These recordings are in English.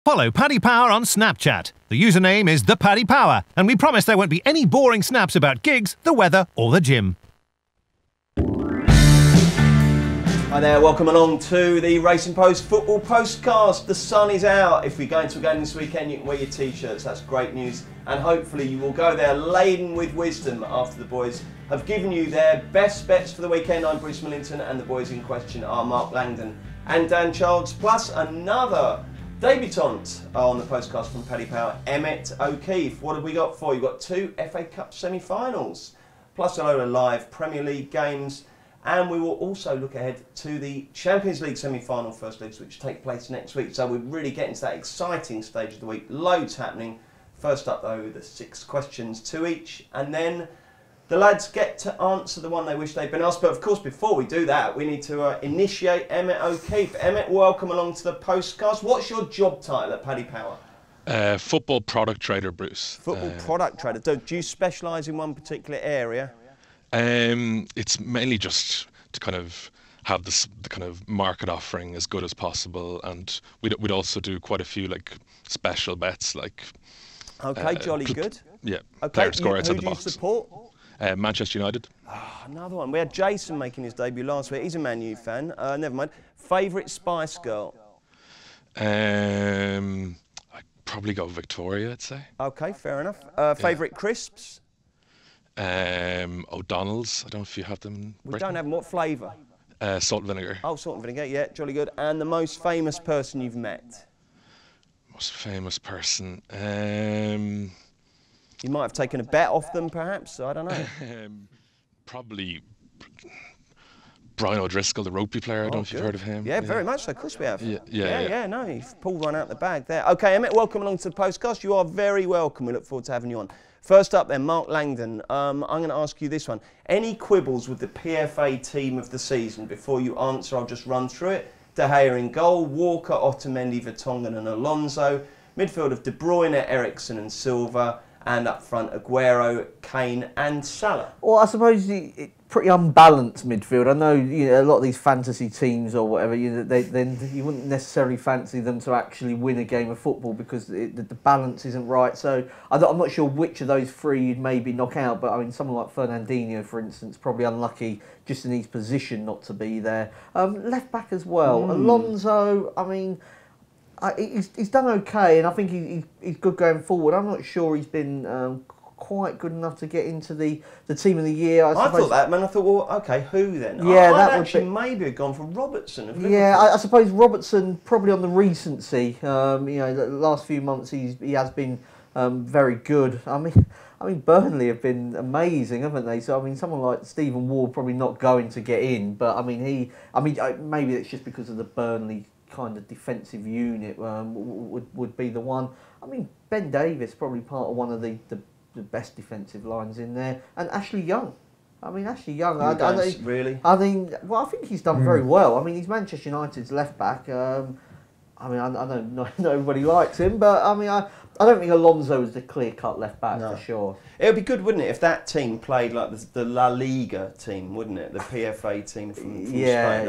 Follow Paddy Power on Snapchat. The username is @ThePaddyPower, and we promise there won't be any boring snaps about gigs, the weather, or the gym. Hi there, welcome along to the Racing Post Football Postcast. The sun is out. If we're going to a game this weekend, you can wear your t-shirts. That's great news. And hopefully you will go there laden with wisdom after the boys have given you their best bets for the weekend. I'm Bruce Millington, and the boys in question are Mark Langdon and Dan Childs, plus another debutant on the postcast from Paddy Power, Emmett O'Keefe. What have we got for you? We've got 2 FA Cup semi-finals, plus a load of live Premier League games. And we will also look ahead to the Champions League semi-final first legs, which take place next week. So we're really getting to that exciting stage of the week. Loads happening. First up, though, the 6 questions, 2 each. And then the lads get to answer the one they wish they'd been asked. But, of course, before we do that, we need to initiate Emmett O'Keefe. Emmett, welcome along to the postcast. What's your job title at Paddy Power? Football product trader, Bruce. Football product trader. Do you specialise in one particular area? It's mainly just to kind of have the kind of market offering as good as possible, and we'd also do quite a few like special bets, like. Okay, jolly good. Yeah. Okay, player to score outside the box. Who do you support? Manchester United. Oh, another one. We had Jason making his debut last week. He's a Man U fan. Never mind. Favourite Spice Girl? I'd probably go Victoria, I'd say. Okay, fair enough. Favourite crisps? O'Donnell's. I don't know if you have them in We Britain. don't have them. What flavour? Salt and vinegar. Oh, salt and vinegar. Yeah, jolly good. And the most famous person you've met? Most famous person. You might have taken a bet off them, perhaps. I don't know. Probably Brian O'Driscoll, the rugby player. I don't know if you've heard of him. Yeah, very much so. Of course we have. Yeah. No, you've pulled one out the bag there. Okay, Emmett, welcome along to the postcast. You are very welcome. We look forward to having you on. First up then, Mark Langdon. I'm going to ask you this one. Any quibbles with the PFA team of the season? Before you answer, I'll just run through it. De Gea in goal, Walker, Otamendi, Vertonghen and Alonso. Midfield of De Bruyne, Eriksen and Silva. And up front, Aguero, Kane and Salah. Well, I suppose pretty unbalanced midfield. I know, a lot of these fantasy teams or whatever, you wouldn't necessarily fancy them to actually win a game of football because the balance isn't right. So I'm not sure which of those 3 you'd maybe knock out, but I mean, someone like Fernandinho, for instance, probably unlucky just in his position not to be there. Left back as well. Alonso, I mean, he's done okay, and I think he's good going forward. I'm not sure he's been quite good enough to get into the team of the year. I thought that, man. I thought, well, okay, who then? Yeah, I'd actually maybe have gone for Robertson. Yeah, I suppose Robertson probably on the recency. The last few months he has been very good. I mean, Burnley have been amazing, haven't they? So I mean, someone like Stephen Ward probably not going to get in, but I mean maybe it's just because of the Burnley kind of defensive unit would be the one. I mean, Ben Davies probably part of one of the best defensive lines in there, and Ashley Young. I mean, Ashley Young. Really? I mean, well, I think he's done very well. I mean, he's Manchester United's left back. I mean, I know not everybody likes him, but I mean, I don't think Alonso is the clear-cut left back for sure. It would be good, wouldn't it, if that team played like the La Liga team, wouldn't it? The PFA team from Spain.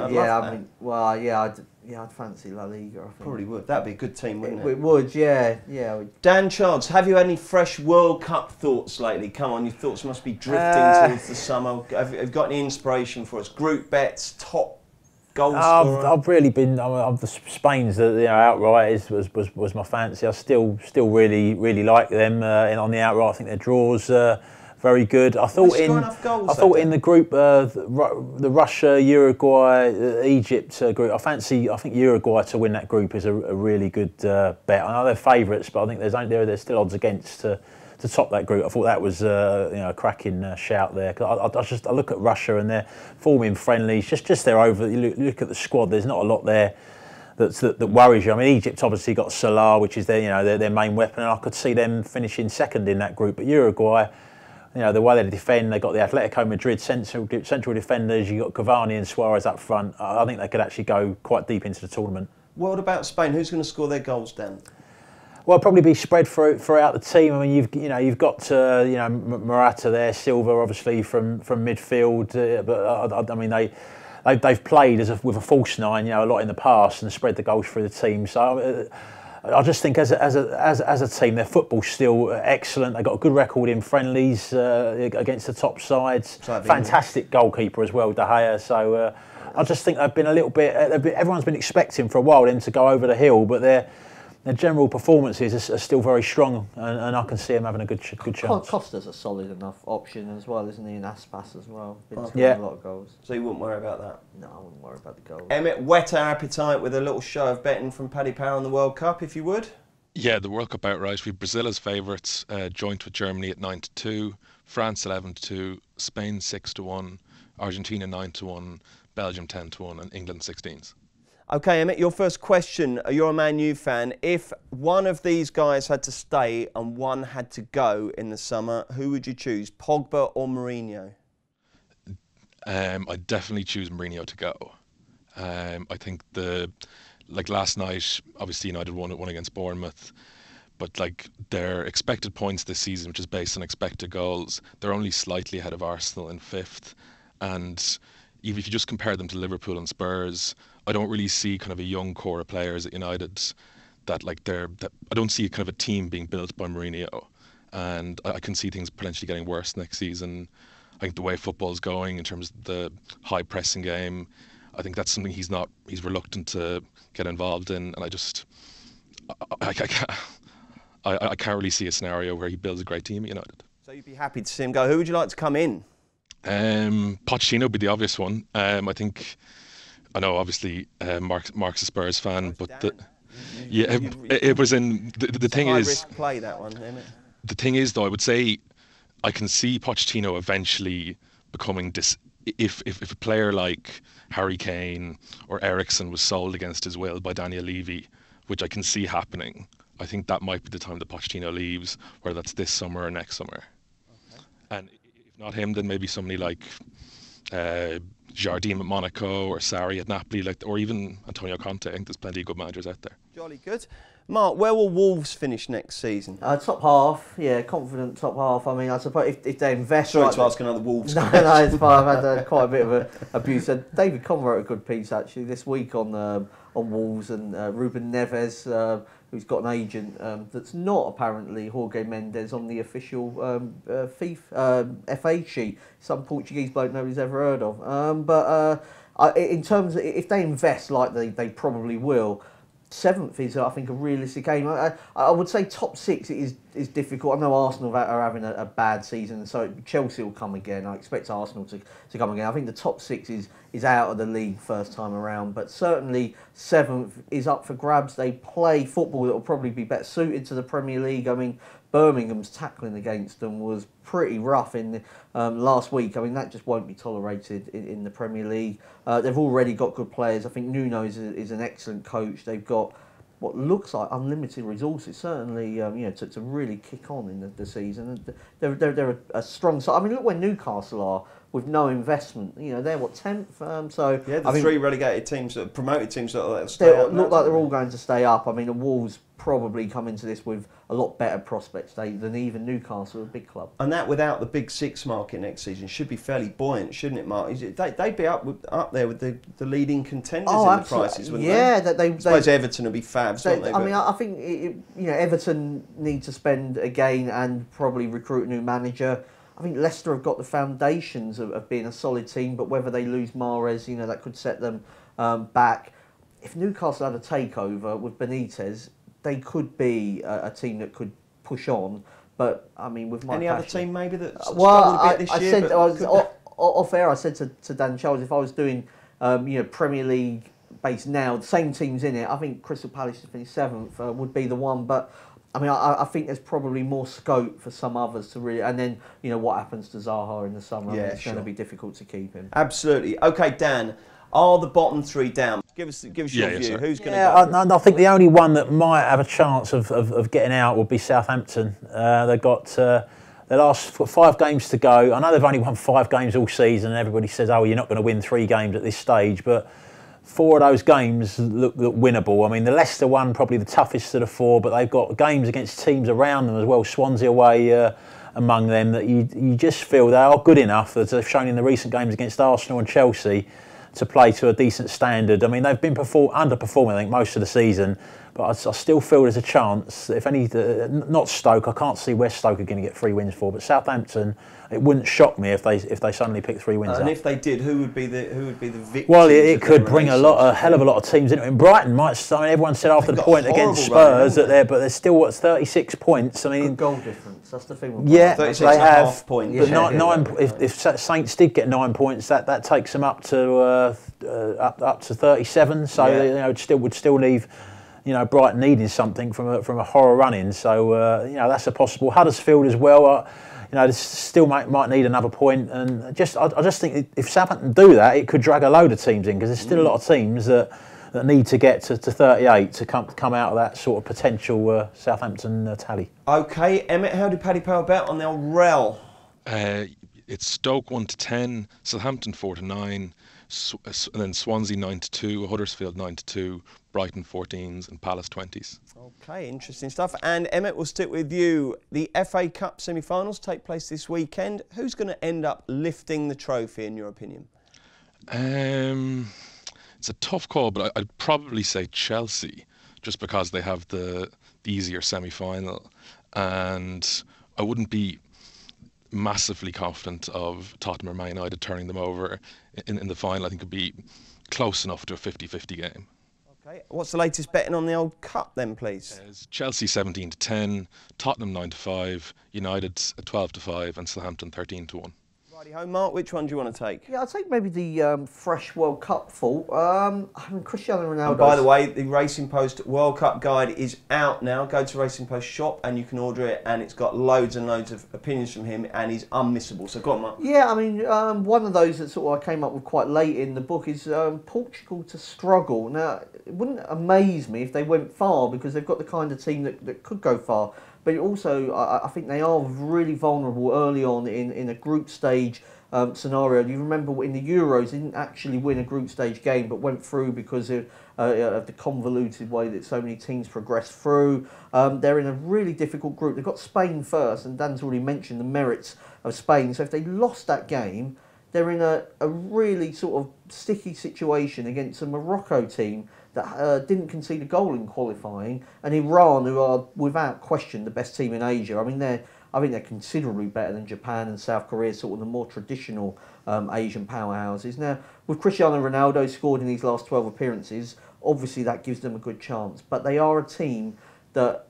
I'd fancy La Liga. I think. Probably would. That'd be a good team, wouldn't it? It would, yeah. Dan Childs, have you had any fresh World Cup thoughts lately? Come on, your thoughts must be drifting towards the summer. Have you got any inspiration for us? Group bets, top goal scorer? I've really been. The Spain's outright was my fancy. I still really like them on the outright. I think their draws very good. I thought in the group, the Russia, Uruguay, Egypt group. I think Uruguay to win that group is a really good bet. I know they're favourites, but I think there's still odds against to top that group. I thought that was a cracking shout there. I look at Russia and they're forming friendlies. Just they're over. You look at the squad. There's not a lot there that worries you. I mean, Egypt obviously got Salah, which is their main weapon, and I could see them finishing second in that group. But Uruguay, the way they defend, they've got the Atletico Madrid central defenders. You've got Cavani and Suarez up front. I think they could actually go quite deep into the tournament. What about Spain? Who's going to score their goals, Dan? Well, it'll probably be spread throughout the team. I mean, you've got Morata there, Silva obviously from midfield, but I mean they've played with a false nine, a lot in the past and spread the goals through the team. So I just think as a team, their football's still excellent. They've got a good record in friendlies against the top sides. Fantastic goalkeeper as well, De Gea. So I just think they've been a little bit. Everyone's been expecting for a while them to go over the hill, but their general performances are still very strong, and I can see them having a good chance. Costa's a solid enough option as well, isn't he? And Aspas as well. Been yeah, a lot of goals. So you wouldn't worry about that? No, I wouldn't worry about the goals. Emmett, whet our appetite with a little show of betting from Paddy Power on the World Cup, if you would. Yeah, the World Cup outright. We've Brazil as favourites, joint with Germany at 9-2, France 11-2, Spain 6-1, Argentina 9-1, Belgium 10-1, and England 16s. Okay, Emmett, your first question. You're a Man U fan. If one of these guys had to stay and one had to go in the summer, who would you choose, Pogba or Mourinho? I'd definitely choose Mourinho to go. I think last night, obviously United won against Bournemouth, but like their expected points this season, which is based on expected goals, they're only slightly ahead of Arsenal in 5th. And even if you just compare them to Liverpool and Spurs, I don't really see kind of a young core of players at United that I don't see kind of a team being built by Mourinho, and I can see things potentially getting worse next season. I think the way football's going in terms of the high pressing game, I think that's something he's reluctant to get involved in, and I can't really see a scenario where he builds a great team at United. So you'd be happy to see him go. Who would you like to come in? Pochettino would be the obvious one. I know obviously Mark's a Spurs fan, but it was in the thing is high risk play, that one, isn't it? The thing is though, I would say I can see Pochettino eventually becoming if a player like Harry Kane or Eriksen was sold against his will by Daniel Levy, which I can see happening. I think that might be the time that Pochettino leaves, whether that's this summer or next summer. Okay. And if not him, then maybe somebody like Jardim at Monaco or Sarri at Napoli, or even Antonio Conte. I think there's plenty of good managers out there. Jolly good. Mark, where will Wolves finish next season? Top half, yeah, confident top half. I mean, I suppose if they invest... Sorry to ask another Wolves No, it's fine. I've had quite a bit of abuse. David Conn wrote a good piece, actually, this week on Wolves, and Ruben Neves, who's got an agent that's not apparently Jorge Mendes on the official FA sheet. Some Portuguese bloke nobody's ever heard of. But in terms of, if they invest like they probably will, 7th is, I think, a realistic aim. I would say top 6 is difficult. I know Arsenal are having a bad season, so Chelsea will come again. I expect Arsenal to come again. I think the top 6 is out of the league first time around, but certainly 7th is up for grabs. They play football that will probably be better suited to the Premier League. I mean, Birmingham's tackling against them was pretty rough in last week. I mean, that just won't be tolerated in the Premier League. They've already got good players. I think Nuno is an excellent coach. They've got what looks like unlimited resources, certainly, to really kick on in the season. They're a strong side. I mean, look where Newcastle are with no investment. They're 10th. So yeah, the 3 relegated teams, promoted teams that stay up. Look like they're all going to stay up. I mean, the Wolves probably come into this with a lot better prospects than even Newcastle, a big club. And that, without the Big Six market next season, should be fairly buoyant, shouldn't it, Mark? They'd be up there with the leading contenders in the prices, wouldn't they? I suppose Everton would be fabs, wouldn't they? I mean, I think Everton need to spend again and probably recruit a new manager. I think Leicester have got the foundations of being a solid team, but whether they lose Mahrez, that could set them back. If Newcastle had a takeover with Benitez, they could be a team that could push on. But I mean, with Mike other team maybe that struggled a bit this year. Off air, I said to Dan Charles, if I was doing Premier League based now, the same teams in it, I think Crystal Palace to finish 7th would be the one. But I mean, I think there's probably more scope for some others to really. And then what happens to Zaha in the summer? Yeah, it's going to be difficult to keep him. Absolutely. Okay, Dan. Are the bottom 3 down? Give us your view. Sir. Who's going to go? I think the only one that might have a chance of getting out would be Southampton. They've got their last 5 games to go. I know they've only won 5 games all season, and everybody says, "Oh, you're not going to win 3 games at this stage." But 4 of those games look winnable. I mean, the Leicester one probably the toughest of the 4, but they've got games against teams around them as well. Swansea away among them, that you just feel they are good enough, as they've shown in the recent games against Arsenal and Chelsea, to play to a decent standard. I mean, they've been underperforming, I think, most of the season, But I still feel there's a chance. If any, not Stoke. I can't see where Stoke are going to get 3 wins for. But Southampton, it wouldn't shock me if they suddenly pick 3 wins. And up. if they did, who would be the victors? Well, it could bring a hell of a lot of teams into it. And Brighton might. I mean, everyone said after the point against Spurs that but there's still 36 points. I mean, good goal difference. That's the thing. Yeah, 36 they have. half points. But nine. If Saints did get 9 points, that takes them up to 37. So would still leave. Brighton needing something from a horror run-in, so that's a possible. Huddersfield as well, they still might need another point, and I just think if Southampton do that, it could drag a load of teams in because there's still a lot of teams that need to get to 38 to come out of that sort of potential Southampton tally. Okay, Emmett, how did Paddy Power bet on the old Rel? It's Stoke 1-10, Southampton 4-9. And then Swansea 9-2, Huddersfield 9-2, Brighton 14s, and Palace 20s. Okay, interesting stuff. And Emmett, we'll stick with you. The FA Cup semi-finals take place this weekend. Who's going to end up lifting the trophy, in your opinion? It's a tough call, but I'd probably say Chelsea, just because they have the easier semi-final, and I wouldn't be massively confident of Tottenham or Man United turning them over in the final. I think it'd be close enough to a 50-50 game. Okay, what's the latest betting on the old cup then, please? Chelsea 17-10, Tottenham 9-5, United 12-5, and Southampton 13-1. Righty ho, Mark, which one do you want to take? Yeah, I'll take maybe the fresh World Cup full. Cristiano Ronaldo. And by the way, the Racing Post World Cup guide is out now. Go to Racing Post shop and you can order it, and it's got loads and loads of opinions from him, and he's unmissable. So go on, Mark. Yeah, I mean, one of those that sort of I came up with quite late in the book is Portugal to struggle. Now, it wouldn't amaze me if they went far because they've got the kind of team that could go far. But also, I think they are really vulnerable early on in a group stage scenario. You remember in the Euros, they didn't actually win a group stage game, but went through because of the convoluted way that so many teams progress through. They're in a really difficult group. They've got Spain first, and Dan's already mentioned the merits of Spain. So if they lost that game, they're in a really sort of sticky situation against a Morocco team that didn't concede a goal in qualifying, and Iran, who are without question the best team in Asia. I mean, I think they're considerably better than Japan and South Korea, sort of the more traditional Asian powerhouses. Now, with Cristiano Ronaldo scored in these last 12 appearances, obviously that gives them a good chance. But they are a team that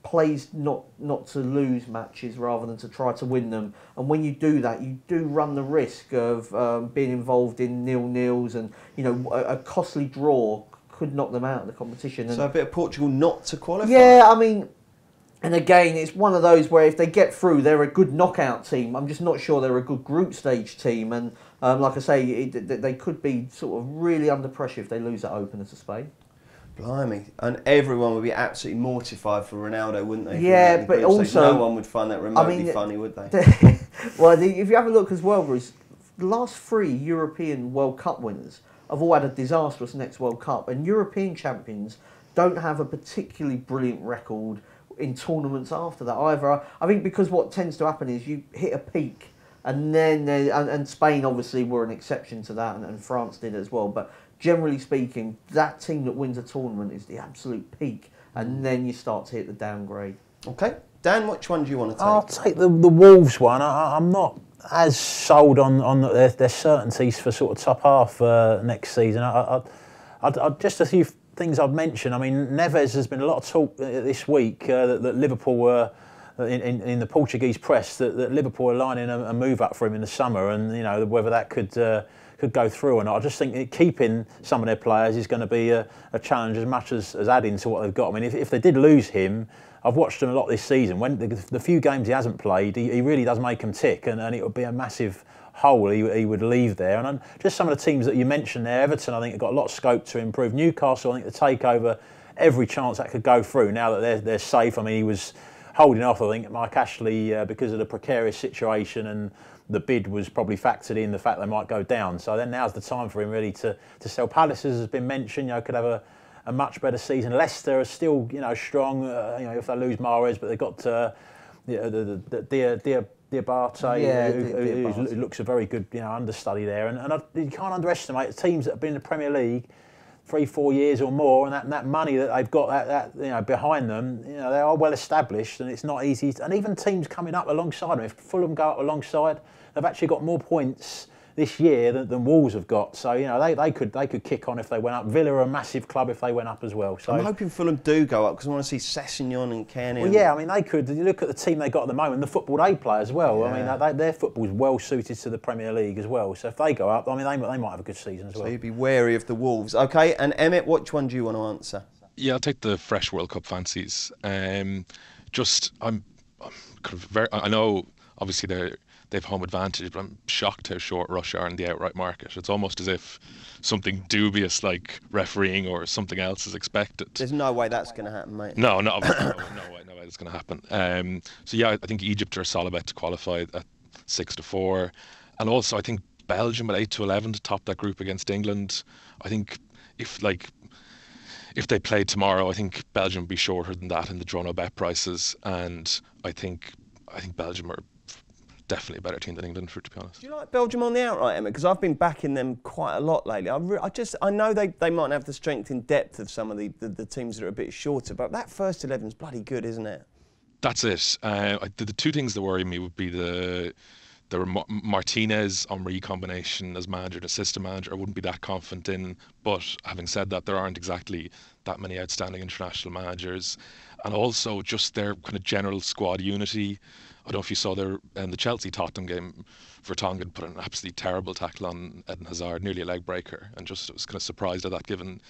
plays not to lose matches rather than to try to win them. And when you do that, you do run the risk of being involved in nil-nils, and a costly draw could knock them out of the competition. So a bit of Portugal not to qualify? Yeah, I mean, and again, it's one of those where if they get through, they're a good knockout team. I'm just not sure they're a good group stage team. And like I say, they could be sort of really under pressure if they lose that opener to Spain. Blimey. And everyone would be absolutely mortified for Ronaldo, wouldn't they? Yeah, but also... No one would find that remotely funny, would they? Well, if you have a look as well, Bruce, the last 3 European World Cup winners have all had a disastrous next World Cup, and European champions don't have a particularly brilliant record in tournaments after that either. I think because what tends to happen is you hit a peak, and then and Spain obviously were an exception to that, and France did as well. But generally speaking, that team that wins a tournament is the absolute peak, and then you start to hit the downgrade. Okay, Dan, which one do you want to take? I'll take the Wolves one. I'm not as sold on their certainties for sort of top half next season. I just a few things I've mentioned. I mean, Neves, has been a lot of talk this week that Liverpool were in the Portuguese press that Liverpool are lining a move up for him in the summer, and whether that could go through or not. I just think keeping some of their players is going to be a challenge as much as adding to what they've got. I mean, if they did lose him, I've watched him a lot this season. When the few games he hasn't played, he really does make them tick, and it would be a massive hole he would leave there. And just some of the teams that you mentioned there, Everton, I think have got a lot of scope to improve. Newcastle, I think the takeover, every chance that could go through. Now that they're safe, I mean, he was holding off, I think, Mike Ashley because of the precarious situation, and the bid was probably factored in the fact they might go down. So then now's the time for him really to sell. Palace, as has been mentioned, could have a much better season. Leicester are still, strong. If they lose Mahrez, but they've got Diabate, who looks a very good, understudy there. And you can't underestimate the teams that have been in the Premier League. 3-4 years or more, and that money that they've got that behind them, they are well established, and it's not easy. And even teams coming up alongside them, if Fulham go up alongside, they've actually got more points this year than Wolves have got. So they could kick on if they went up. Villa are a massive club if they went up as well. So I'm hoping Fulham do go up because I want to see Sessegnon and Kearney. Well, yeah, I mean they could. You look at the team they got at the moment, the football they play as well. Yeah. I mean their football's well suited to the Premier League as well. So if they go up, I mean they might have a good season as well. So you'd be wary of the Wolves. Okay, and Emmett, which one do you want to answer? Yeah, I'll take the fresh World Cup fancies. I'm kind of I know obviously they've home advantage, but I'm shocked how short Rush are in the outright market. It's almost as if something dubious like refereeing or something else is expected. There's no way that's going to happen, mate. No way that's going to happen. So yeah, I think Egypt are a solid bet to qualify at 6-4, and also I think Belgium at 8-11 to top that group against England. I think if they played tomorrow, I think Belgium would be shorter than that in the draw no bet prices, and I think Belgium are definitely a better team than England, to be honest. Do you like Belgium on the outright, Emma? Because I've been backing them quite a lot lately. I know they might have the strength and depth of some of the teams that are a bit shorter, but that first 11's bloody good, isn't it? That's it. The two things that worry me would be the Martinez-Henry combination as manager and assistant manager. I wouldn't be that confident in, but having said that, there aren't exactly that many outstanding international managers, and also just their kind of general squad unity. I don't know if you saw the Chelsea Tottenham game, Vertonghen put an absolutely terrible tackle on Eden Hazard, nearly a leg breaker, and just was kind of surprised at that, given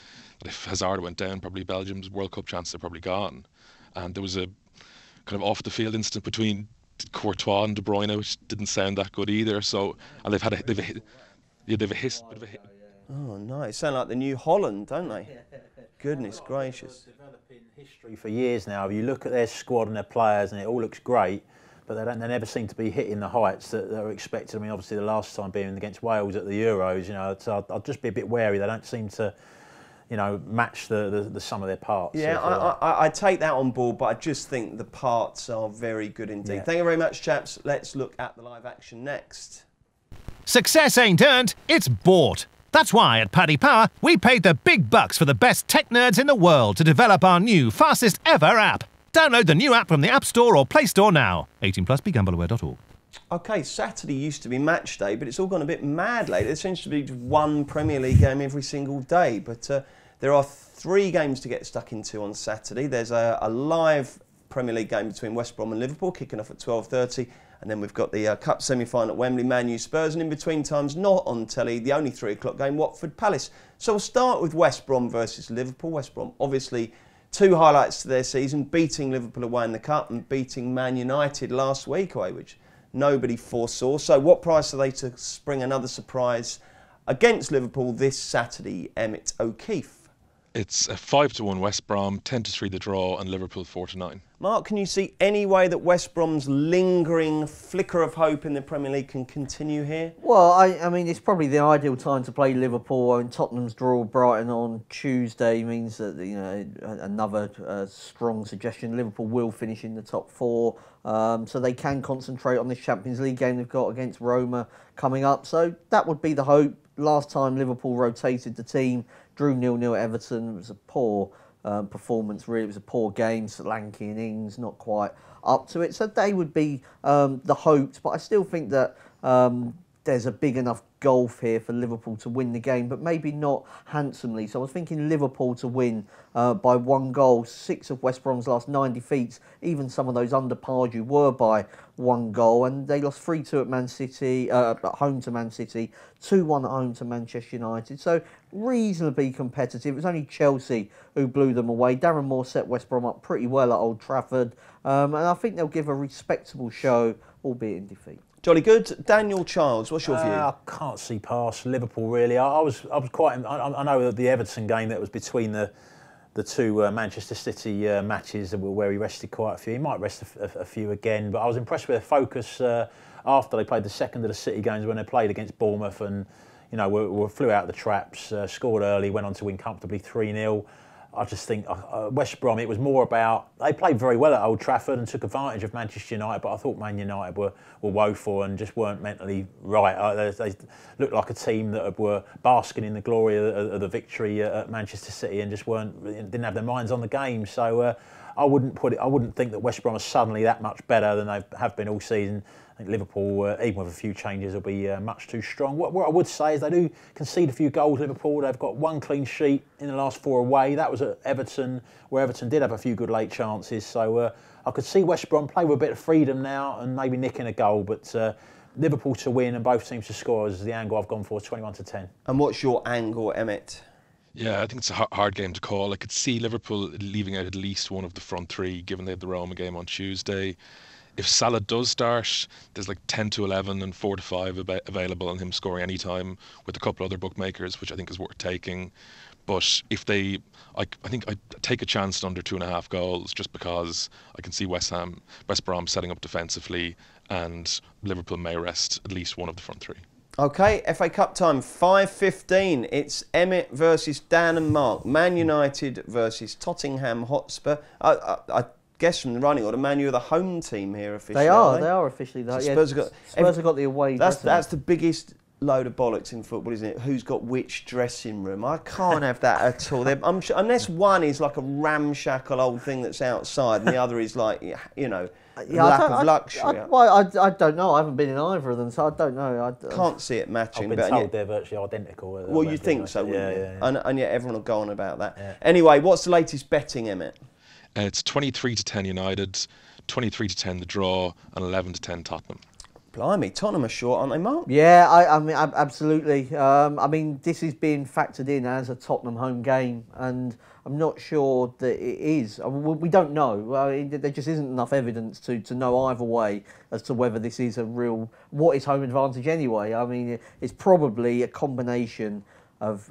that if Hazard went down, probably Belgium's World Cup chances are probably gone. And there was a kind of off the field incident between Courtois and De Bruyne, which didn't sound that good either. So, and they've a bit of a hit. Oh, nice. Sound like the new Holland, don't they? Goodness gracious. Developing history for years now. If you look at their squad and their players, and it all looks great, but they never seem to be hitting the heights that are expected. I mean, obviously the last time being against Wales at the Euros, so I'll just be a bit wary. They don't seem to, match the sum of their parts. Yeah, I take that on board, but I just think the parts are very good indeed. Yeah. Thank you very much, chaps. Let's look at the live action next. Success ain't earned, it's bought. That's why at Paddy Power, we paid the big bucks for the best tech nerds in the world to develop our new, fastest ever app. Download the new app from the App Store or Play Store now. 18+, begambleaware.org. OK, Saturday used to be match day, but it's all gone a bit mad lately. There seems to be one Premier League game every single day, but there are 3 games to get stuck into on Saturday. There's a live Premier League game between West Brom and Liverpool, kicking off at 12:30, and then we've got the Cup semi-final at Wembley, Man U Spurs, and in between times, not on telly, the only 3 o'clock game, Watford Palace. So we'll start with West Brom versus Liverpool. West Brom, obviously, 2 highlights to their season, beating Liverpool away in the Cup and beating Man United last week away, which nobody foresaw. So what price are they to spring another surprise against Liverpool this Saturday, Emmett O'Keefe? It's a 5-1 West Brom, 10-3 the draw, and Liverpool 4-9. Mark, can you see any way that West Brom's lingering flicker of hope in the Premier League can continue here? Well, I mean, it's probably the ideal time to play Liverpool. I mean, Tottenham's draw Brighton on Tuesday means that, another strong suggestion. Liverpool will finish in the top 4, so they can concentrate on this Champions League game they've got against Roma coming up. So that would be the hope. Last time Liverpool rotated the team, drew 0-0 at Everton. It was a poor performance, really. It was a poor game. Solanke and Ings not quite up to it. So they would be the hopes. But I still think that there's a big enough gulf here for Liverpool to win the game, but maybe not handsomely. So I was thinking Liverpool to win by 1 goal. 6 of West Brom's last 9 defeats, even some of those under Pardew, were by 1 goal. And they lost 3-2 at Man City, at home to Man City, 2-1 at home to Manchester United. So reasonably competitive. It was only Chelsea who blew them away. Darren Moore set West Brom up pretty well at Old Trafford. And I think they'll give a respectable show, albeit in defeat. Jolly good. Daniel Childs, what's your view? I can't see past Liverpool, really. I was quite. I know that the Everton game that was between the 2 Manchester City matches where he rested quite a few. He might rest a few again, but I was impressed with their focus after they played the second of the City games when they played against Bournemouth and flew out the traps, scored early, went on to win comfortably 3-0. I just think West Brom, it was more about, they played very well at Old Trafford and took advantage of Manchester United, but I thought Man United were woeful and just weren't mentally right. They looked like a team that were basking in the glory of the victory at Manchester City and just didn't have their minds on the game. So I wouldn't think that West Brom are suddenly that much better than they have been all season. I think Liverpool, even with a few changes, will be much too strong. What I would say is they do concede a few goals, Liverpool. They've got 1 clean sheet in the last 4 away. That was at Everton, where Everton did have a few good late chances. So I could see West Brom play with a bit of freedom now and maybe nicking a goal. But Liverpool to win and both teams to score is the angle I've gone for, 21-10. And what's your angle, Emmett? Yeah, I think it's a hard game to call. I could see Liverpool leaving out at least one of the front three, given they had the Roma game on Tuesday. If Salah does start, there's like 10-11 and 4-5 available on him scoring any time with a couple other bookmakers, which I think is worth taking. But if I think I'd take a chance at under 2.5 goals, just because I can see West Brom setting up defensively, and Liverpool may rest at least one of the front three. Okay, FA Cup time, 5:15. It's Emmett versus Dan and Mark. Man United versus Tottenham Hotspur. I guess from the running order, Man U are the home team here officially. They are officially. So Spurs have got the away. That's the biggest load of bollocks in football, isn't it? Who's got which dressing room? I can't have that at all. I'm sure, unless one is like a ramshackle old thing that's outside, and the other is like, you know, lack of luxury. I don't know. I haven't been in either of them, so I don't know. I can't see it matching. I've been told they're virtually identical. Well, you think so, wouldn't you? Yeah. And yet everyone will go on about that. Yeah. Anyway, what's the latest betting, Emmett? It's 23-10 United, 23-10 the draw, and 11-10 Tottenham. Blimey, Tottenham are short, aren't they, Mark? Yeah, I mean, absolutely. I mean, this is being factored in as a Tottenham home game, and I'm not sure that it is. We don't know. There just isn't enough evidence to know either way as to whether this is a real... What is home advantage anyway? I mean, it's probably a combination of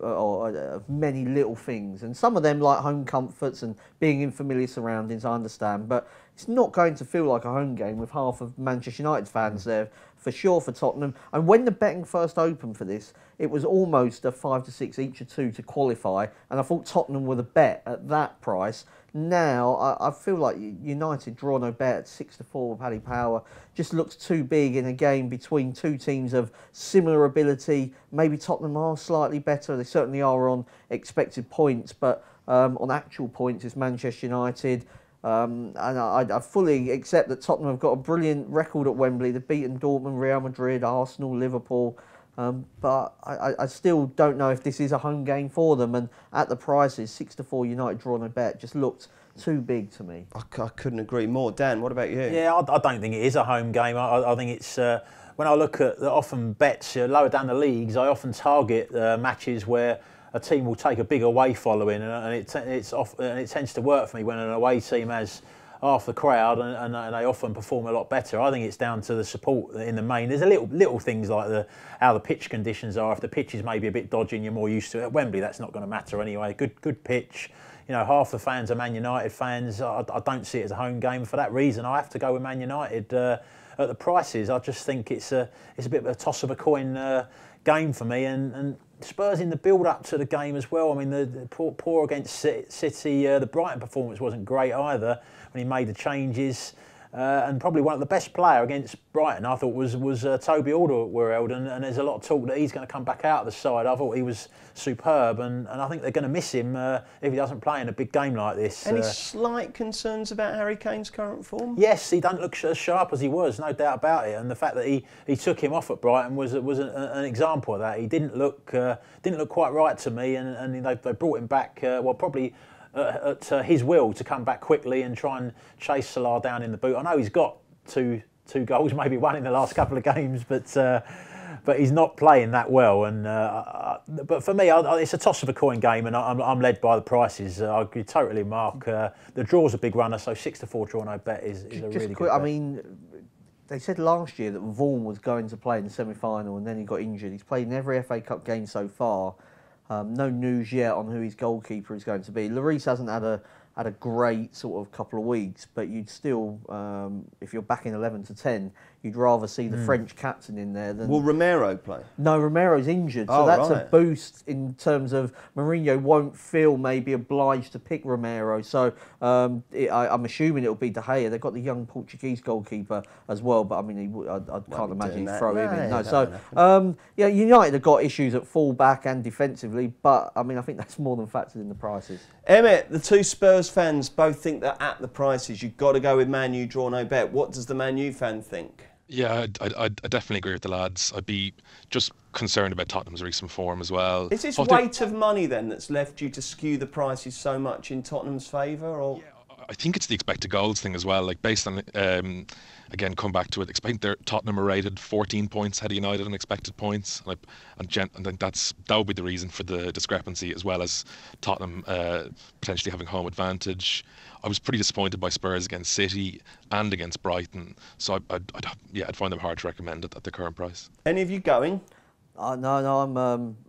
many little things, and some of them like home comforts and being in familiar surroundings, I understand, but it's not going to feel like a home game with half of Manchester United fans there, for sure, for Tottenham. And when the betting first opened for this, it was almost a 5-6 each or two to qualify, and I thought Tottenham were the bet at that price. Now, I feel like United draw no bet at 6-4 with Paddy Power. Just looks too big in a game between two teams of similar ability. Maybe Tottenham are slightly better. They certainly are on expected points, but on actual points, it's Manchester United. And I fully accept that Tottenham have got a brilliant record at Wembley. They've beaten Dortmund, Real Madrid, Arsenal, Liverpool. But I still don't know if this is a home game for them. And at the prices, 6-4 United draw no bet just looked too big to me. I couldn't agree more. Dan, what about you? Yeah, I don't think it is a home game. I think it's... when I look at the often bets lower down the leagues, I often target matches where a team will take a big away following, and it tends to work for me when an away team has half the crowd and they often perform a lot better. I think it's down to the support in the main. There's a little things like how the pitch conditions are. If the pitch is maybe a bit dodgy and you're more used to it at Wembley, that's not going to matter anyway. Good pitch. You know, half the fans are Man United fans. I don't see it as a home game. For that reason, I have to go with Man United at the prices. I just think it's a bit of a toss of a coin game for me, and Spurs in the build-up to the game as well. I mean, the poor against City. The Brighton performance wasn't great either when he made the changes. And probably one of the best player against Brighton, I thought, was Toby Alderweireld, and there's a lot of talk that he's going to come back out of the side. I thought he was superb, and I think they're going to miss him if he doesn't play in a big game like this. Any slight concerns about Harry Kane's current form? Yes, he doesn't look as sharp as he was, no doubt about it. And the fact that he took him off at Brighton was an example of that. He didn't look quite right to me, and they brought him back. Probably. At his will to come back quickly and try and chase Salah down in the boot. I know he's got two goals, maybe one in the last couple of games, but he's not playing that well. And but for me, it's a toss of a coin game, and I'm led by the prices. I agree totally, Mark. The draw's a big runner, so 6-4 draw no bet is a really good bet. I mean, they said last year that Vaughan was going to play in the semi-final, and then he got injured. He's played in every FA Cup game so far. No news yet on who his goalkeeper is going to be. Lloris hasn't had a had a great sort of couple of weeks, but you'd still, if you're back in 11 to 10, you'd rather see the French captain in there than... Will Romero play? No, Romero's injured, so that's a boost in terms of Mourinho won't feel maybe obliged to pick Romero. So I'm assuming it'll be De Gea. They've got the young Portuguese goalkeeper as well, but I mean, I can't imagine he'd throw him in. No, so yeah, United have got issues at full-back and defensively, but I mean, I think that's more than factored in the prices. Emmett, the two Spurs fans both think that at the prices, you've got to go with Man U, draw no bet. What does the Man U fan think? Yeah, I definitely agree with the lads. I'd be just concerned about Tottenham's recent form as well. Is this weight of money then that's left you to skew the prices so much in Tottenham's favour? Or? Yeah, I think it's the expected goals thing as well. Like based on, again, come back to it. Tottenham are rated 14 points ahead of United in expected points, and I think that would be the reason for the discrepancy, as well as Tottenham potentially having home advantage. I was pretty disappointed by Spurs against City and against Brighton, so I'd find them hard to recommend it at the current price. Any of you going? No, I'm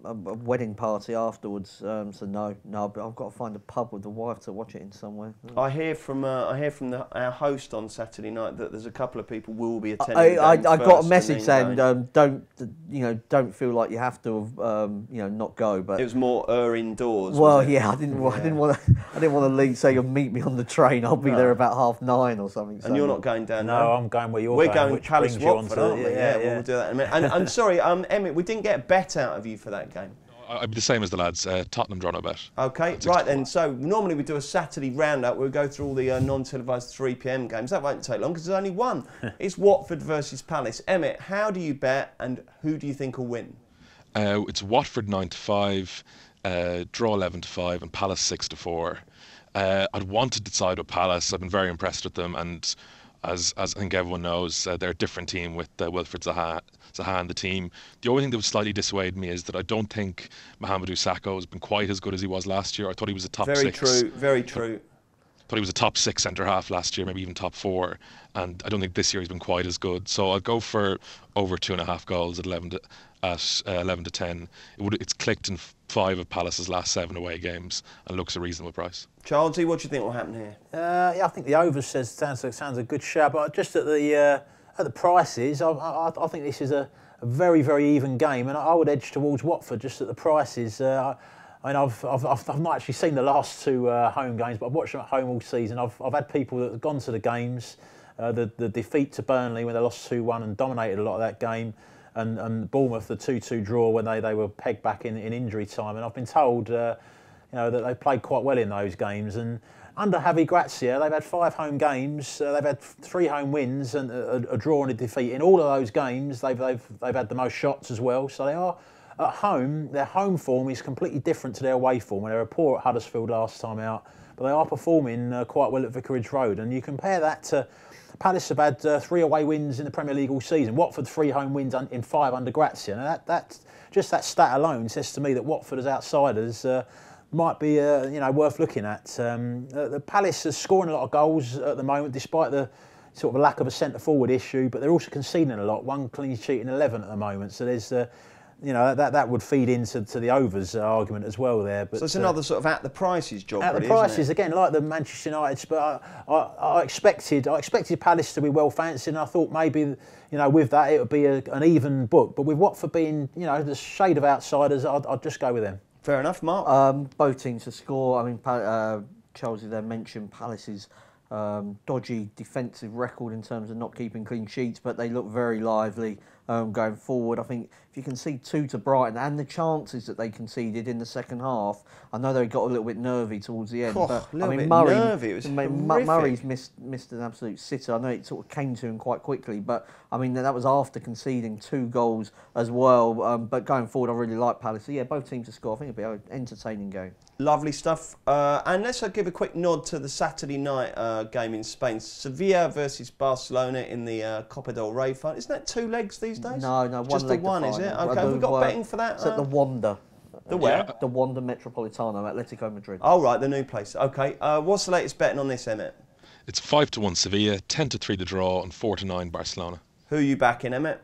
a wedding party afterwards, so no. But I've got to find a pub with the wife to watch it in somewhere. I hear from our host on Saturday night that there's a couple of people will be attending. I got a message saying don't feel like you have to not go. But it was more indoors. Well, yeah, I didn't want to leave. Say you'll meet me on the train. I'll be there about 9:30 or something. And you're not going down? No, I'm going where you're going. We're going which Palace Watford, aren't we? Yeah, we'll do that in a minute. And I'm sorry, Emmett, we didn't get a bet out of you for that game. I'd be the same as the lads. Tottenham draw no bet. Okay, right then. So normally we do a Saturday roundup. We'll go through all the non-televised 3 p.m. games. That won't take long because there's only one. It's Watford versus Palace. Emmett, how do you bet and who do you think will win? It's Watford 9-5, draw 11-5, and Palace 6-4. I'd want to decide with Palace. I've been very impressed with them, and as I think everyone knows, they're a different team with Wilfried Zaha and the team. The only thing that would slightly dissuade me is that I don't think Mamadou Sakho has been quite as good as he was last year. I thought he was a top 6. Very true. Thought he was a top 6 centre-half last year, maybe even top 4, and I don't think this year he's been quite as good. So I'll go for over 2.5 goals at 11 to 10. It's clicked in 5 of Palace's last 7 away games and looks a reasonable price. Charlesy, what do you think will happen here? Yeah, I think the over sounds a good shout, but just at the prices, I think this is a very, very even game, and I would edge towards Watford just at the prices. I mean, I've not actually seen the last 2 home games, but I've watched them at home all season. I've had people that have gone to the games, the defeat to Burnley when they lost 2-1 and dominated a lot of that game, and Bournemouth, the 2-2 draw when they were pegged back in injury time. And I've been told that they played quite well in those games. And under Javi Gracia, they've had 5 home games. They've had 3 home wins and a draw and a defeat. In all of those games, they've had the most shots as well. So they are at home. Their home form is completely different to their away form. They were poor at Huddersfield last time out, but they are performing quite well at Vicarage Road. And you compare that to Palace have had 3 away wins in the Premier League all season. Watford 3 home wins in 5 under Gracia. Now that stat alone says to me that Watford as outsiders might be worth looking at. The Palace is scoring a lot of goals at the moment, despite the sort of a lack of a centre forward issue. But they're also conceding a lot. 1 clean sheet in 11 at the moment. So there's that would feed into the overs argument as well there. But so it's another sort of at the prices job. At really, the prices isn't it? Again, like the Manchester United, but I expected Palace to be well fancied, and I thought maybe with that it would be an even book. But with Watford being the shade of outsiders, I'd just go with them. Fair enough, Mark. Both teams to score. I mean, Chelsea there mentioned Palace's dodgy defensive record in terms of not keeping clean sheets, but they look very lively going forward. I think if you concede 2 to Brighton and the chances that they conceded in the second half, I know they got a little bit nervy towards the end. But I mean, Murray's missed an absolute sitter. I know it sort of came to him quite quickly, but I mean that was after conceding 2 goals as well. But going forward, I really like Palace. So yeah, both teams to score. I think it'll be an entertaining game. Lovely stuff. And let's give a quick nod to the Saturday night game in Spain. Sevilla versus Barcelona in the Copa del Rey final. Isn't that 2 legs these days? No, one just leg the one, is it? Okay, have we got betting for that? It's at the Wanda. The where? The Wanda Metropolitano, Atletico Madrid. Oh, right, the new place. Okay, what's the latest betting on this, Emmett? It's 5-1 Sevilla, 10-3 the draw, and 4-9 Barcelona. Who are you backing, Emmett?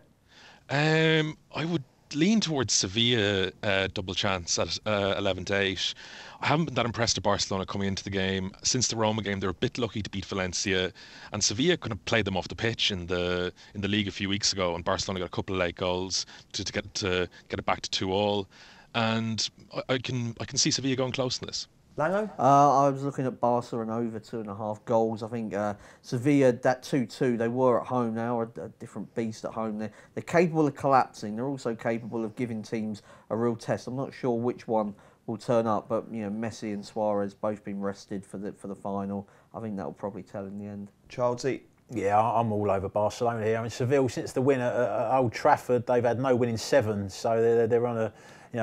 I would lean towards Sevilla double chance at 11-8. I haven't been that impressed with Barcelona coming into the game. Since the Roma game, they were a bit lucky to beat Valencia, and Sevilla kind of played them off the pitch in the league a few weeks ago, and Barcelona got a couple of late goals to get it back to 2-2. And I can see Sevilla going close in this. Lango? I was looking at Barca and over 2.5 goals. I think Sevilla, that 2-2, they were at home now, a different beast at home. They're capable of collapsing. They're also capable of giving teams a real test. I'm not sure which one will turn up, but Messi and Suarez both been rested for the final. I think that will probably tell in the end. Childsy? Yeah, I'm all over Barcelona here. I mean, Seville, since the win at Old Trafford, they've had no win in 7, so they're on a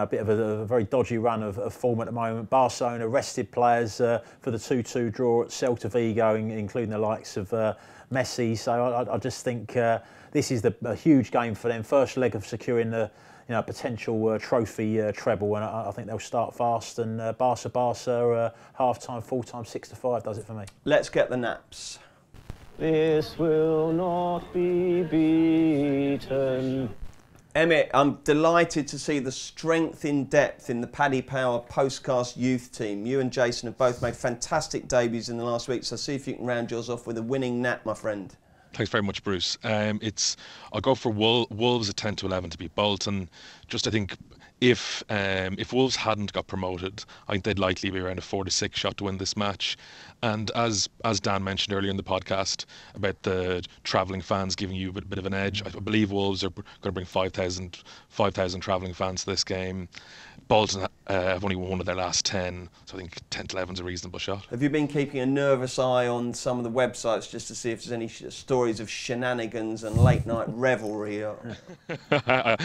bit of a very dodgy run of form at the moment. Barcelona rested players for the 2-2 draw at Celta Vigo, including the likes of Messi. So I just think this is a huge game for them. First leg of securing the potential trophy treble, and I think they'll start fast. And Barca half-time, full-time, 6-5 does it for me. Let's get the naps. This will not be beaten. Emmett, I'm delighted to see the strength in depth in the Paddy Power Postcast youth team. You and Jason have both made fantastic debuts in the last week, so see if you can round yours off with a winning nap, my friend. Thanks very much, Bruce. I'll go for Wolves at 10-11 to beat Bolton. I think if Wolves hadn't got promoted, I think they'd likely be around a 4-6 shot to win this match. And as Dan mentioned earlier in the podcast about the travelling fans giving you a bit of an edge, I believe Wolves are going to bring 5,000 travelling fans to this game. Bolton have only won one of their last 10, so I think 10-11 is a reasonable shot. Have you been keeping a nervous eye on some of the websites just to see if there's any stories of shenanigans and late night revelry? I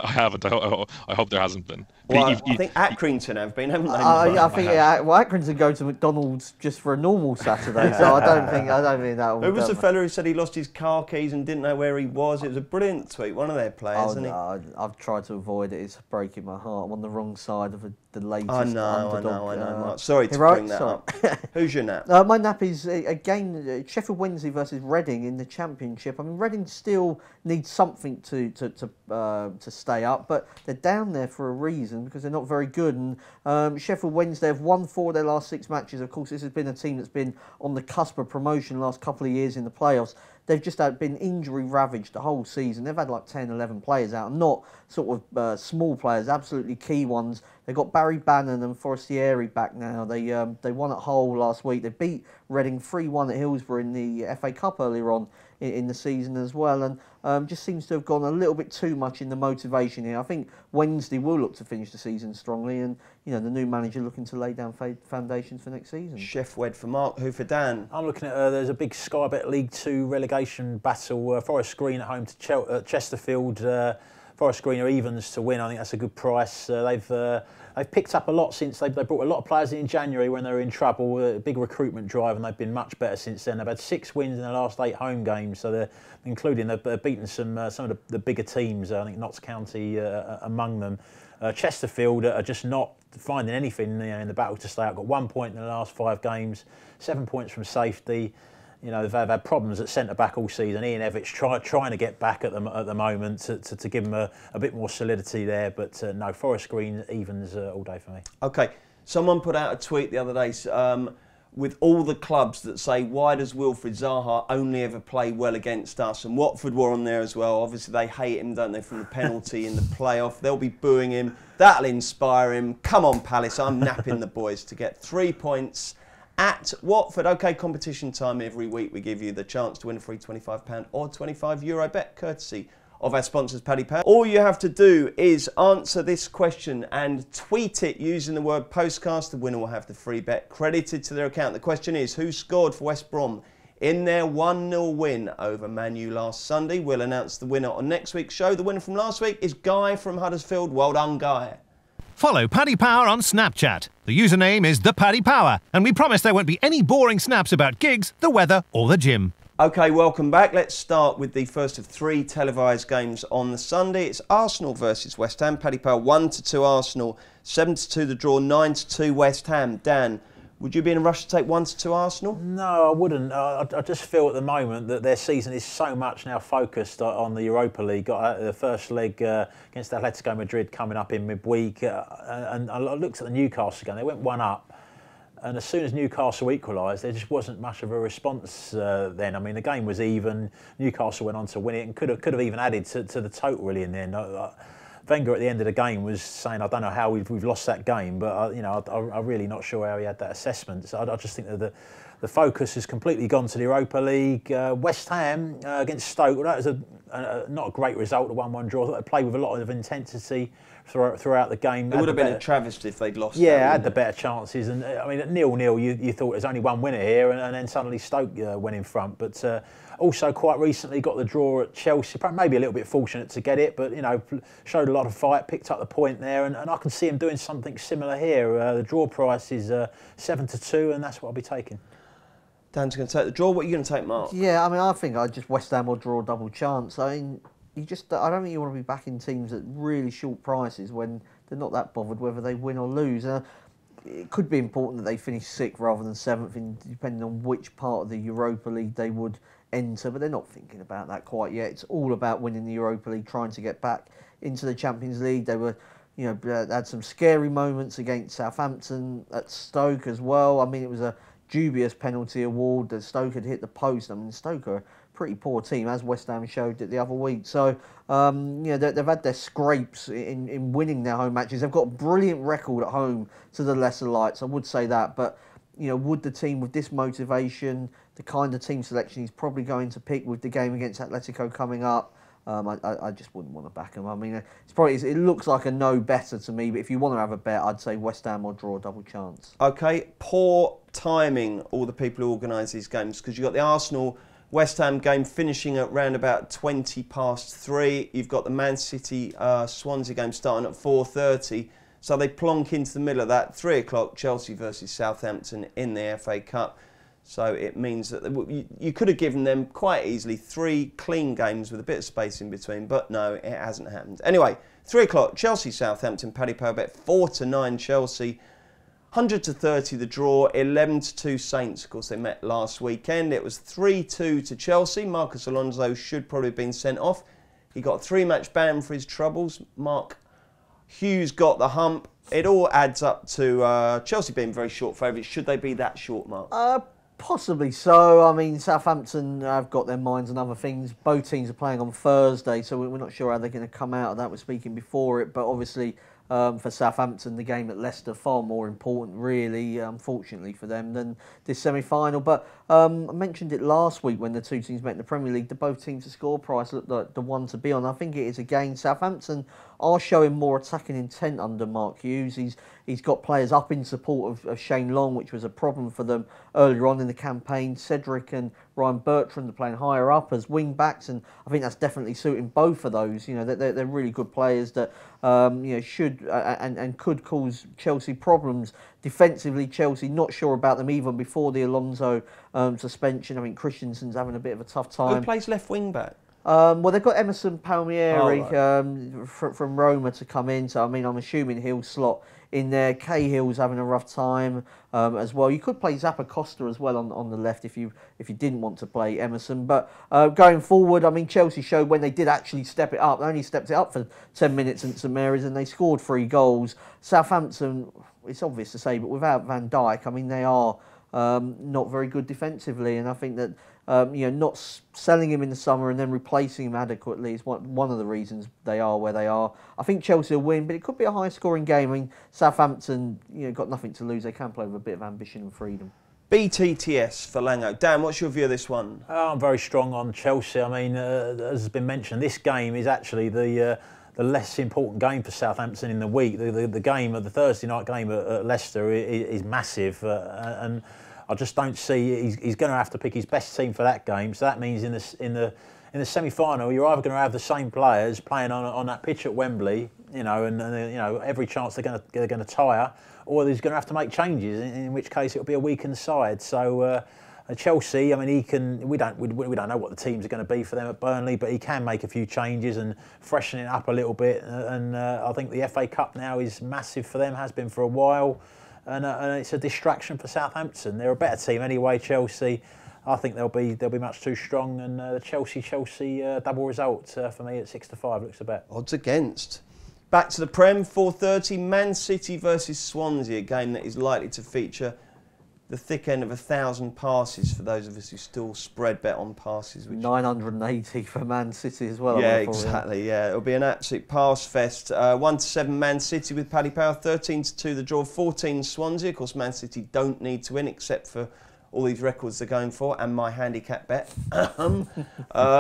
haven't. I hope there hasn't been. Well, I think Accrington have been, haven't they? I think Accrington go to McDonald's just for a normal Saturday, so I don't think that will. Who was the fella who said he lost his car keys and didn't know where he was? It was a brilliant tweet. One of their players, isn't he? I've tried to avoid it. It's breaking my heart. I'm on the wrong side of the latest I underdog. know. Mark. Sorry to bring that up. Who's your nap? My nap is again Sheffield Wednesday versus Reading in the Championship. I mean, Reading still needs something to stay up, but they're down there for a reason because they're not very good. And Sheffield Wednesday have won 4 of their last 6 matches. Of course, this has been a team that's been on the cusp of promotion the last couple of years in the playoffs. They've just been injury ravaged the whole season. They've had like 10, 11 players out, not sort of small players, absolutely key ones. They've got Barry Bannon and Forestieri back now. They won at Hull last week. They beat Reading 3-1 at Hillsborough in the FA Cup earlier on in the season as well. And just seems to have gone a little bit too much in the motivation here. I think Wednesday will look to finish the season strongly, and the new manager looking to lay down foundations for next season. Chef Wed for Mark. Who for Dan? I'm looking at there's a big Sky Bet League 2 relegation battle. Forest Green at home to Chesterfield. Forest Green are evens to win. I think that's a good price. They've picked up a lot since they brought a lot of players in January when they were in trouble. A big recruitment drive, and they've been much better since then. They've had 6 wins in their last 8 home games, so they've beaten some of the bigger teams. I think Notts County among them. Chesterfield are just not finding anything in the battle to stay up. Got 1 point in the last 5 games, 7 points from safety. They've had problems at centre-back all season. Ian Evans trying to get back at the moment to give them a bit more solidity there. But no, Forest Green evens all day for me. OK, someone put out a tweet the other day with all the clubs that say, why does Wilfried Zaha only ever play well against us? And Watford were on there as well. Obviously, they hate him, don't they, from the penalty in the playoff. They'll be booing him. That'll inspire him. Come on, Palace. I'm napping the boys to get 3 points at Watford. OK, competition time every week. We give you the chance to win a free £25 or €25 bet, courtesy of our sponsors, Paddy Power. All you have to do is answer this question and tweet it using the word Postcast. The winner will have the free bet credited to their account. The question is, who scored for West Brom in their 1-0 win over Man U last Sunday? We'll announce the winner on next week's show. The winner from last week is Guy from Huddersfield. Well done, Guy. Follow Paddy Power on Snapchat. The username is ThePaddyPower, and we promise there won't be any boring snaps about gigs, the weather or the gym. OK, welcome back. Let's start with the first of 3 televised games on the Sunday. It's Arsenal versus West Ham. Paddy Power 1-2 Arsenal, 7-2 the draw, 9-2 West Ham. Dan, Would you be in a rush to take 1-2 Arsenal? No, I wouldn't. I just feel at the moment that their season is so much now focused on the Europa League. Got the first leg against Atletico Madrid coming up in midweek, and I looked at the Newcastle game. They went 1 up, and as soon as Newcastle equalised, there just wasn't much of a response then. I mean, the game was even. Newcastle went on to win it and could have even added to the total really in the end. Wenger at the end of the game was saying, I don't know how we've lost that game, but I'm really not sure how he had that assessment. So I just think that the focus has completely gone to the Europa League. West Ham against Stoke, well, that was not a great result, a 1-1 draw. I thought they played with a lot of intensity throughout the game. It would have been a travesty if they'd lost. Yeah, had the better chances. And I mean, at 0-0, you thought there's only one winner here, and then suddenly Stoke went in front. But also quite recently got the draw at Chelsea. Maybe a little bit fortunate to get it, but showed a lot of fight, picked up the point there, and I can see him doing something similar here. The draw price is 7-2, and that's what I'll be taking. Dan's going to take the draw. What are you going to take, Mark? Yeah, I mean, I think I'd just West Ham or draw double chance. I mean, I don't think you want to be backing teams at really short prices when they're not that bothered whether they win or lose. It could be important that they finish 6th rather than 7th, depending on which part of the Europa League they would enter, but they're not thinking about that quite yet. It's all about winning the Europa League, trying to get back into the Champions League. They were, had some scary moments against Southampton at Stoke as well. I mean, it was a dubious penalty award that Stoke had hit the post. I mean, Stoke are a pretty poor team, as West Ham showed it the other week. So, they've had their scrapes in winning their home matches. They've got a brilliant record at home to the lesser lights, I would say that. But, would the team with this motivation, the kind of team selection he's probably going to pick with the game against Atletico coming up, I just wouldn't want to back him. I mean, it looks like a no better to me, but if you want to have a bet, I'd say West Ham or draw double chance. Okay, poor timing, all the people who organise these games, because you've got the Arsenal West Ham game finishing at round about 3:20. You've got the Man City Swansea game starting at 4:30. So they plonk into the middle of that. 3 o'clock, Chelsea versus Southampton in the FA Cup. So it means that you could have given them quite easily 3 clean games with a bit of space in between, but no, it hasn't happened. Anyway, 3 o'clock, Chelsea Southampton, Paddy Power bet 4-9 Chelsea. 100-30 the draw, 11-2 Saints. Of course, they met last weekend. It was 3-2 to Chelsea. Marcus Alonso should probably have been sent off. He got a 3-match ban for his troubles. Mark Hughes got the hump. It all adds up to Chelsea being very short favourites. Should they be that short, Mark? Possibly so. I mean, Southampton have got their minds on other things. Both teams are playing on Thursday, so we're not sure how they're going to come out of that. We're speaking before it, but obviously for Southampton, the game at Leicester far more important, really, unfortunately for them, than this semi-final. But I mentioned it last week when the two teams met in the Premier League. Both teams' to score price looked like the one to be on. I think it is again. Southampton are showing more attacking intent under Mark Hughes. He's got players up in support of Shane Long, which was a problem for them earlier on in the campaign. Cedric and Ryan Bertrand are playing higher up as wing backs, and I think that's definitely suiting both of those. They're really good players that should and could cause Chelsea problems. Defensively, Chelsea not sure about them even before the Alonso suspension. I mean, Christensen's having a bit of a tough time. Who plays left wing back? Well, they've got Emerson Palmieri from Roma to come in, so I mean, I'm assuming he'll slot in there. Cahill's having a rough time as well. You could play Zappa Costa as well on the left if you didn't want to play Emerson. But going forward, I mean, Chelsea showed when they did actually step it up. They only stepped it up for 10 minutes at St Mary's and they scored 3 goals. Southampton, it's obvious to say, but without Van Dijk, I mean, they are not very good defensively, and I think that not selling him in the summer and then replacing him adequately is one of the reasons they are where they are. I think Chelsea will win, but it could be a high-scoring game. I mean, Southampton, got nothing to lose. They can play with a bit of ambition and freedom. BTTS for Lango. Dan, what's your view of this one? I'm very strong on Chelsea. I mean, as has been mentioned, this game is actually the less important game for Southampton in the week. The game of the Thursday night game at Leicester is massive, and I just don't see he's going to have to pick his best team for that game. So that means in the semi-final, you're either going to have the same players playing on that pitch at Wembley, and every chance they're going to tire, or he's going to have to make changes. In which case it'll be a weakened side. So Chelsea, I mean, we don't know what the teams are going to be for them at Burnley, but he can make a few changes and freshen it up a little bit. And I think the FA Cup now is massive for them, has been for a while. and it's a distraction for Southampton. They're a better team anyway. Chelsea, I think they'll be much too strong, and the Chelsea double result for me at 6-5 looks a bet. Odds against. Back to the Prem, 4:30, Man City versus Swansea, a game that is likely to feature the thick end of 1,000 passes for those of us who still spread bet on passes. Which 980 for Man City as well. Yeah, exactly. Yeah, it'll be an absolute pass fest. 1-7 Man City with Paddy Power, 13-2 the draw, 14 Swansea. Of course, Man City don't need to win except for all these records they're going for and my handicap bet.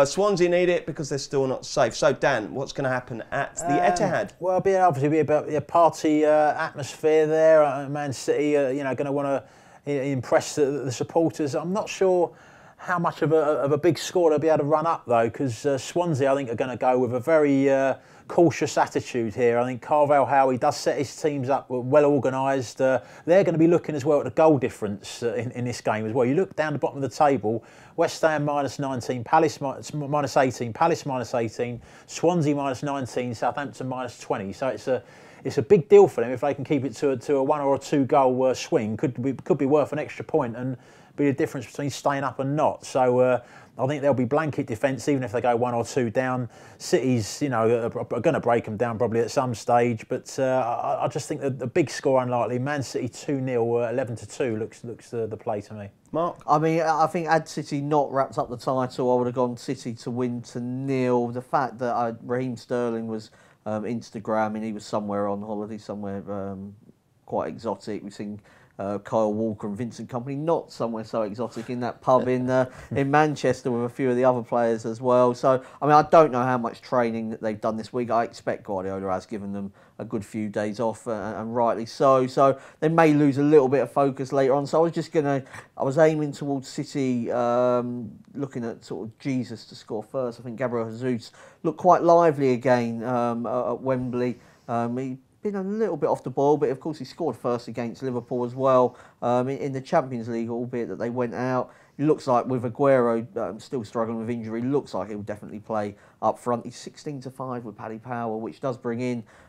Swansea need it because they're still not safe. So, Dan, what's going to happen at the Etihad? Well, obviously be about a party atmosphere there. Man City, going to want to impress the supporters. I'm not sure how much of a big score they'll be able to run up though, because Swansea I think are going to go with a very cautious attitude here. I think Carval Howie does set his teams up well organised. They're going to be looking as well at the goal difference in this game as well. You look down the bottom of the table, West Ham -19, Palace -18, Palace -18, Swansea -19, Southampton -20. So it's a big deal for them if they can keep it to a 1 or a 2 goal swing. Could be worth an extra point and be the difference between staying up and not. So I think there'll be blanket defence even if they go 1 or 2 down. City's are going to break them down probably at some stage, but I just think that the big score unlikely. Man City 2-0, 11-2 looks the play to me. Mark? I mean, I think had City not wrapped up the title, I would have gone City to win to 0. The fact that Raheem Sterling was Instagramming, he was somewhere on holiday, somewhere quite exotic. We've seen Kyle Walker and Vincent Kompany not somewhere so exotic in that pub in Manchester with a few of the other players as well. So, I mean, I don't know how much training that they've done this week. I expect Guardiola has given them a good few days off, and rightly so. So they may lose a little bit of focus later on. So I was aiming towards City, looking at sort of Jesus to score first. I think Gabriel Jesus looked quite lively again at Wembley. He been a little bit off the ball, but of course he scored first against Liverpool as well in the Champions League, albeit that they went out. It looks like with Aguero still struggling with injury, looks like he'll definitely play up front. He's 16-5 with Paddy Power, which does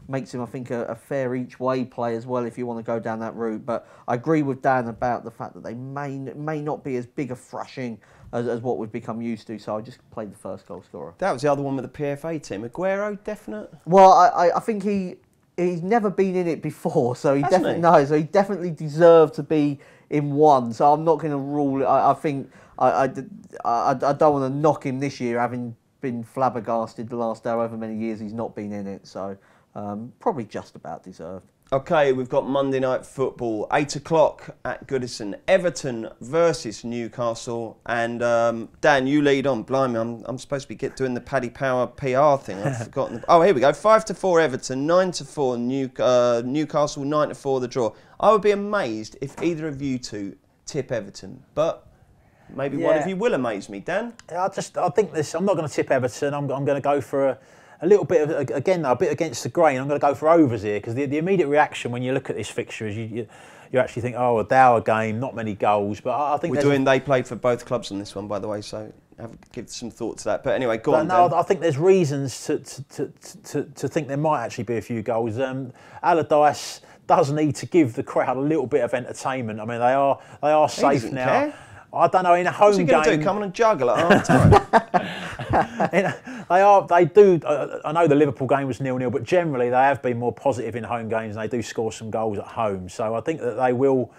makes him, I think, a fair each way play as well if you want to go down that route. But I agree with Dan about the fact that they may not be as big a thrashing as what we've become used to. So I just played the first goal scorer. That was the other one with the PFA team. Aguero, definite? Well, I think he's never been in it before, so he definitely deserved to be in one. So I'm not going to rule it. I think I don't want to knock him this year, having been flabbergasted the last however many years he's not been in it. So probably just about deserved. Okay, we've got Monday Night Football, 8 o'clock at Goodison. Everton versus Newcastle. And Dan, you lead on. Blimey, I'm supposed to be doing the Paddy Power PR thing. I've forgotten. Oh, here we go. 5-4 Everton, 9-4 Newcastle, 9-4 the draw. I would be amazed if either of you two tip Everton, but maybe one of you will amaze me. Dan? I think this. I'm not going to tip Everton. I'm going to go for a little bit of, again, a bit against the grain. I'm going to go for overs here because the immediate reaction when you look at this fixture is you actually think, oh, a dour game, not many goals. But I think they played for both clubs on this one, by the way, so give some thought to that. But anyway, go on. No, I think there's reasons to think there might actually be a few goals. Allardyce does need to give the crowd a little bit of entertainment. I mean, they are safe now. Care. I don't know, in a home game... What's he going to do, come on and juggle at half-time? They do... I know the Liverpool game was 0-0, but generally they have been more positive in home games and they do score some goals at home. So I think that they will,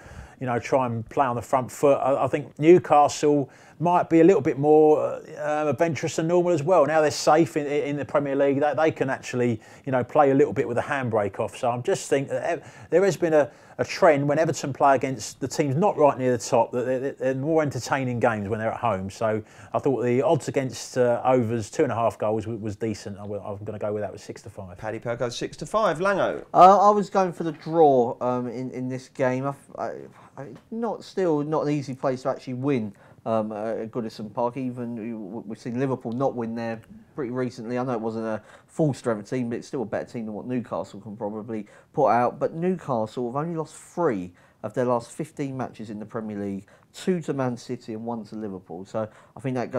try and play on the front foot. I think Newcastle might be a little bit more adventurous than normal as well. Now they're safe in the Premier League, they can actually, play a little bit with a handbrake off. So I just think that there has been a trend when Everton play against the teams not right near the top, that they're more entertaining games when they're at home. So I thought the odds against overs 2.5 goals was decent. I'm going to go with that with 6-5. Paddy Power goes 6-5. Lango? I was going for the draw in this game. Not an easy place to actually win. At Goodison Park. Even we've seen Liverpool not win there pretty recently. I know it wasn't a full strength team, but it's still a better team than what Newcastle can probably put out. But Newcastle have only lost 3 of their last 15 matches in the Premier League, 2 to Man City and 1 to Liverpool. So I think that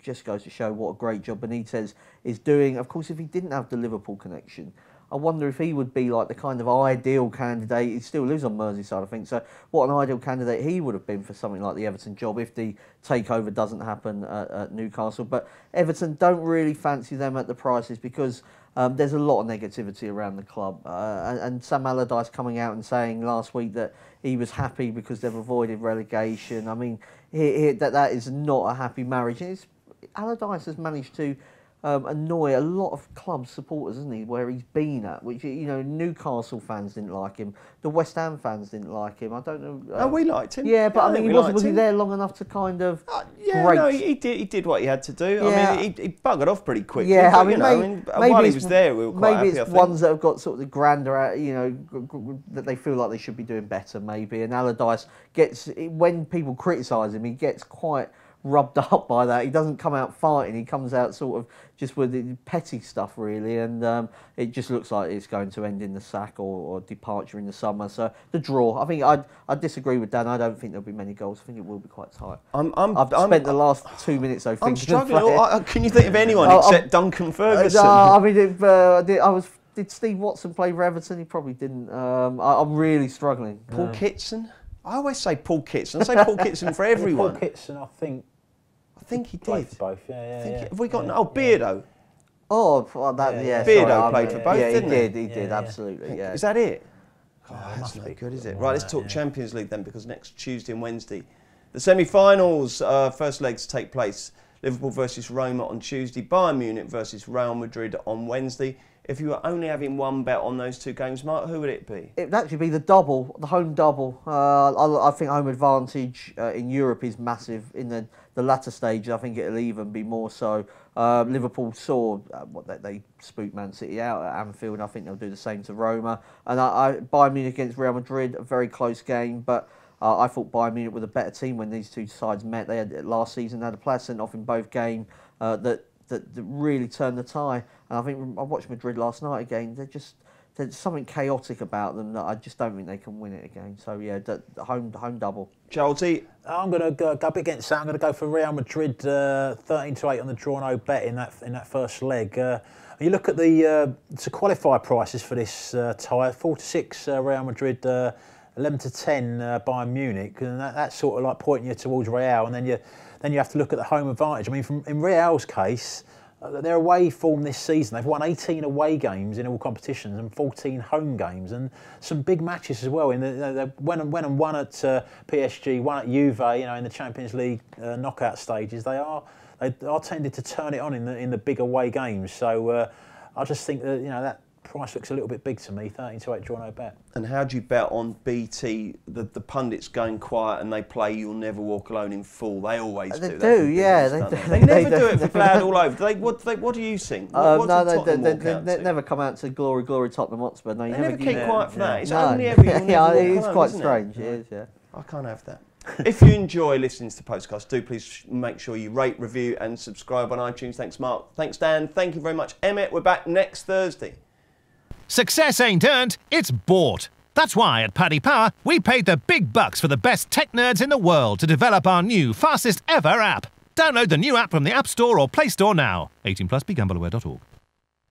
just goes to show what a great job Benitez is doing. Of course, if he didn't have the Liverpool connection, I wonder if he would be like the kind of ideal candidate. He still lives on Merseyside, I think. So what an ideal candidate he would have been for something like the Everton job if the takeover doesn't happen at Newcastle. But Everton don't really fancy them at the prices because there's a lot of negativity around the club. And Sam Allardyce coming out and saying last week that he was happy because they've avoided relegation. I mean, that is not a happy marriage. Allardyce has managed to annoy a lot of club supporters, isn't he, where he's been at, which, you know, Newcastle fans didn't like him, the West Ham fans didn't like him, I don't know. Oh, we liked him. Yeah, but I mean, was he there long enough to kind of he did what he had to do. Yeah. I mean, he buggered off pretty quickly. Yeah, but, maybe while he was there, we were quite happy, maybe it's ones that have got sort of the grander, you know, that they feel like they should be doing better, maybe. And Allardyce when people criticise him, he gets quite rubbed up by that. He doesn't come out fighting. He comes out sort of just with the petty stuff, really, and it just looks like it's going to end in the sack or departure in the summer. So the draw. I think I disagree with Dan. I don't think there'll be many goals. I think it will be quite tight. I've spent the last 2 minutes though thinking. I'm struggling. Can you think of anyone except Duncan Ferguson? No, I mean, did Steve Watson play for Everton? He probably didn't. I'm really struggling. Paul Kitson. I always say Paul Kitson. I say Paul Kitson for everyone. Paul Kitson, I think he played did. for both. Yeah. Have we got Beardo? Oh, that yeah. Beardo played for both, didn't he? He did, absolutely. Yeah. Is that it? Oh, that's not good, is it? Right, let's talk Champions League then, because next Tuesday and Wednesday, the semi-finals, first legs take place. Liverpool versus Roma on Tuesday, Bayern Munich versus Real Madrid on Wednesday. If you were only having one bet on those two games, Mark, who would it be? It would actually be the home double. I think home advantage in Europe is massive. In the latter stage, I think it'll even be more so. Liverpool saw they spooked Man City out at Anfield, and I think they'll do the same to Roma. And Bayern Munich against Real Madrid, a very close game, but I thought Bayern Munich were the better team when these two sides met. They had last season had a player sent off in both games that really turned the tie. And I think I watched Madrid last night again. There's something chaotic about them that I just don't think they can win it again. So yeah, the home double. Charlesy? I'm going to go up against that. I'm going to go for Real Madrid 13-8 on the draw no bet in that first leg. You look at the to qualify prices for this tie: 4-6 Real Madrid, 11-10 Bayern Munich, and that's sort of like pointing you towards Real. And then you have to look at the home advantage. I mean, in Real's case, their away form this season, they've won 18 away games in all competitions and 14 home games, and some big matches as well. They went and won at PSG, won at Juve, in the Champions League knockout stages. They are tended to turn it on in the big away games. So I just think that that price looks a little bit big to me. 13-8 draw no bet. And how do you bet on BT? The pundits going quiet and they play "You'll Never Walk Alone" in full. They always do. They do, yeah. They never do it for Glad all over. What do you think? They never come out to glory, glory Tottenham Hotspur. No, they never keep quiet for that. It's no. only ever "You'll Never Walk It is Alone," quite isn't strange. It? It is, yeah. I can't have that. If you enjoy listening to the podcast, do please make sure you rate, review and subscribe on iTunes. Thanks, Mark. Thanks, Dan. Thank you very much, Emmett. We're back next Thursday. Success ain't earned, it's bought. That's why at Paddy Power, we paid the big bucks for the best tech nerds in the world to develop our new, fastest ever app. Download the new app from the App Store or Play Store now. 18+, begambleaware.org.